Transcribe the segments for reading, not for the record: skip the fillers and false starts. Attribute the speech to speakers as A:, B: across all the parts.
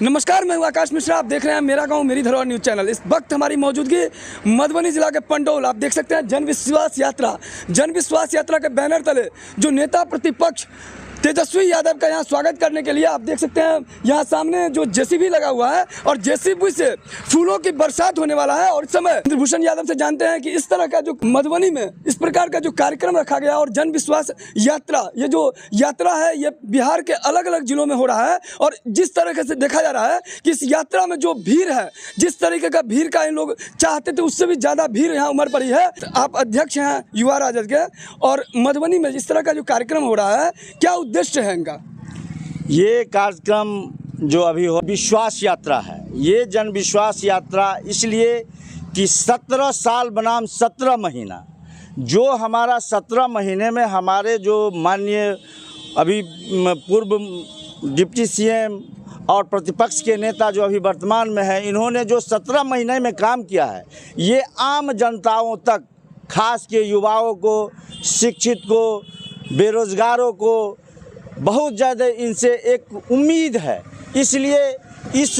A: नमस्कार, मैं आकाश मिश्रा। आप देख रहे हैं मेरा गांव मेरी धरोहर न्यूज़ चैनल। इस वक्त हमारी मौजूदगी मधुबनी जिला के पंडौल। आप देख सकते हैं जन विश्वास यात्रा के बैनर तले जो नेता प्रतिपक्ष तेजस्वी यादव का यहाँ स्वागत करने के लिए आप देख सकते हैं यहाँ सामने जो जेसीबी लगा हुआ है और जेसीबी से फूलों की बरसात होने वाला है। और इस समय इंद्रभूषण यादव से जानते हैं कि इस तरह का जो मधुबनी में इस प्रकार का जो कार्यक्रम रखा गया और जन विश्वास यात्रा, ये जो यात्रा है ये बिहार के अलग अलग जिलों में हो रहा है। और जिस तरीके से देखा जा रहा है कि इस यात्रा में जो भीड़ है, जिस तरीके का भीड़ का इन लोग चाहते थे उससे भी ज़्यादा भीड़ यहाँ उमड़ पड़ी है। आप अध्यक्ष हैं युवा राजद के, और मधुबनी में इस तरह का जो कार्यक्रम हो रहा है, क्या उद्देश्य है इनका?
B: ये कार्यक्रम जो अभी हो विश्वास यात्रा है, ये जन विश्वास यात्रा इसलिए कि 17 साल बनाम 17 महीना, जो हमारा 17 महीने में हमारे जो माननीय अभी पूर्व डिप्टी सीएम और प्रतिपक्ष के नेता जो अभी वर्तमान में है, इन्होंने जो 17 महीने में काम किया है, ये आम जनताओं तक, खास के युवाओं को, शिक्षित को, बेरोजगारों को बहुत ज़्यादा इनसे एक उम्मीद है। इसलिए इस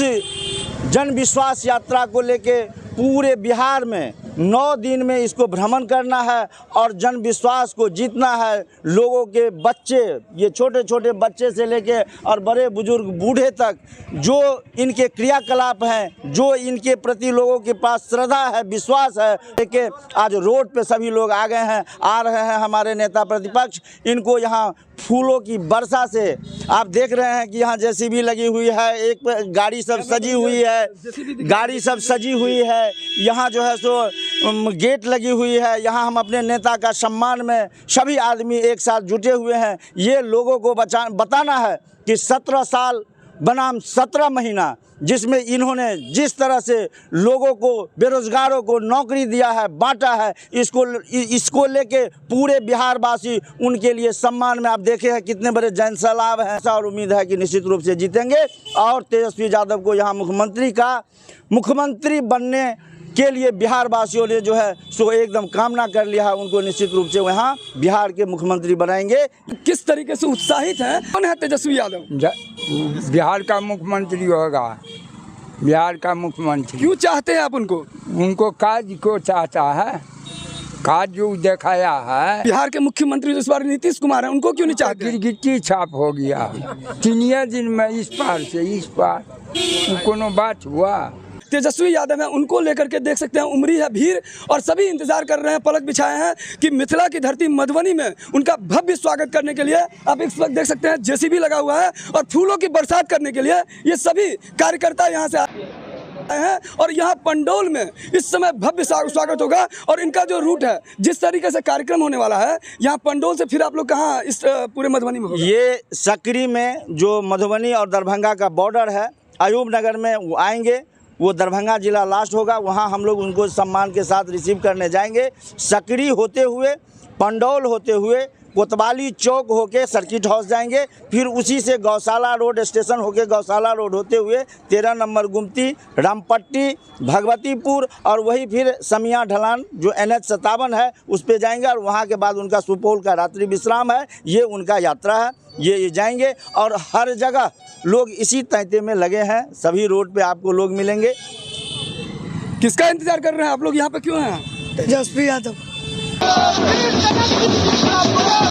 B: जन विश्वास यात्रा को लेके पूरे बिहार में 9 दिन में इसको भ्रमण करना है और जन विश्वास को जीतना है। लोगों के बच्चे, ये छोटे छोटे बच्चे से लेके और बड़े बुजुर्ग बूढ़े तक, जो इनके क्रियाकलाप हैं, जो इनके प्रति लोगों के पास श्रद्धा है, विश्वास है, लेके आज रोड पे सभी लोग आ गए हैं, आ रहे हैं हमारे नेता प्रतिपक्ष। इनको यहाँ फूलों की वर्षा से आप देख रहे हैं कि यहाँ जेसीबी लगी हुई है, एक गाड़ी सब सजी हुई है, यहाँ जो है सो गेट लगी हुई है। यहाँ हम अपने नेता का सम्मान में सभी आदमी एक साथ जुटे हुए हैं। ये लोगों को बताना है कि 17 साल बनाम 17 महीना, जिसमें इन्होंने जिस तरह से लोगों को, बेरोजगारों को नौकरी दिया है, बांटा है, इसको लेके पूरे बिहारवासी उनके लिए सम्मान में आप देखे हैं कितने बड़े जन सैलाब हैं। और उम्मीद है कि निश्चित रूप से जीतेंगे और तेजस्वी यादव को यहाँ मुख्यमंत्री बनने के लिए बिहार वासियों ने जो है सो एकदम कामना कर लिया है। उनको निश्चित रूप से वहाँ बिहार के मुख्यमंत्री बनाएंगे।
A: किस तरीके से उत्साहित है? कौन है तेजस्वी यादव?
C: बिहार का मुख्यमंत्री होगा, बिहार का मुख्यमंत्री।
A: क्यों चाहते हैं आप उनको?
C: उनको काज को चाहता है, काज जो दिखाया है।
A: बिहार के मुख्यमंत्री इस बार नीतीश कुमार है, उनको क्यों नहीं चाहते?
C: गिरगिट्टी छाप हो गया 3 दिन में, इस पार से इस पार कोनो बात हुआ।
A: तेजस्वी यादव है, उनको लेकर के देख सकते हैं उमड़ी है भीड़ और सभी इंतजार कर रहे हैं, पलक बिछाए हैं कि मिथिला की धरती मधुबनी में उनका भव्य स्वागत करने के लिए आप इस वक्त देख सकते हैं जेसीबी लगा हुआ है और फूलों की बरसात करने के लिए ये सभी कार्यकर्ता यहाँ से आए हैं। और यहाँ पंडौल में इस समय भव्य स्वागत होगा और इनका जो रूट है, जिस तरीके से कार्यक्रम होने वाला है, यहाँ पंडौल से फिर आप लोग कहाँ इस पूरे मधुबनी में होगा?
B: ये सकरी में जो मधुबनी और दरभंगा का बॉर्डर है, अयूब नगर में वो आएंगे, वो दरभंगा जिला लास्ट होगा, वहाँ हम लोग उनको सम्मान के साथ रिसीव करने जाएंगे। सकरी होते हुए, पंडौल होते हुए, कोतवाली चौक होके सर्किट हाउस जाएंगे, फिर उसी से गौशाला रोड स्टेशन होके गौशाला रोड होते हुए 13 नंबर गुमती, रामपट्टी, भगवतीपुर और वही फिर समिया ढलान जो NH 57 है उस पे जाएंगे। और वहाँ के बाद उनका सुपौल का रात्रि विश्राम है, ये उनका यात्रा है, ये जाएंगे। और हर जगह लोग इसी तैंते में लगे हैं, सभी रोड पे आपको लोग मिलेंगे।
A: किसका इंतजार कर रहे हैं आप लोग? यहाँ पे क्यों हैं?
D: तेजस्वी यादव।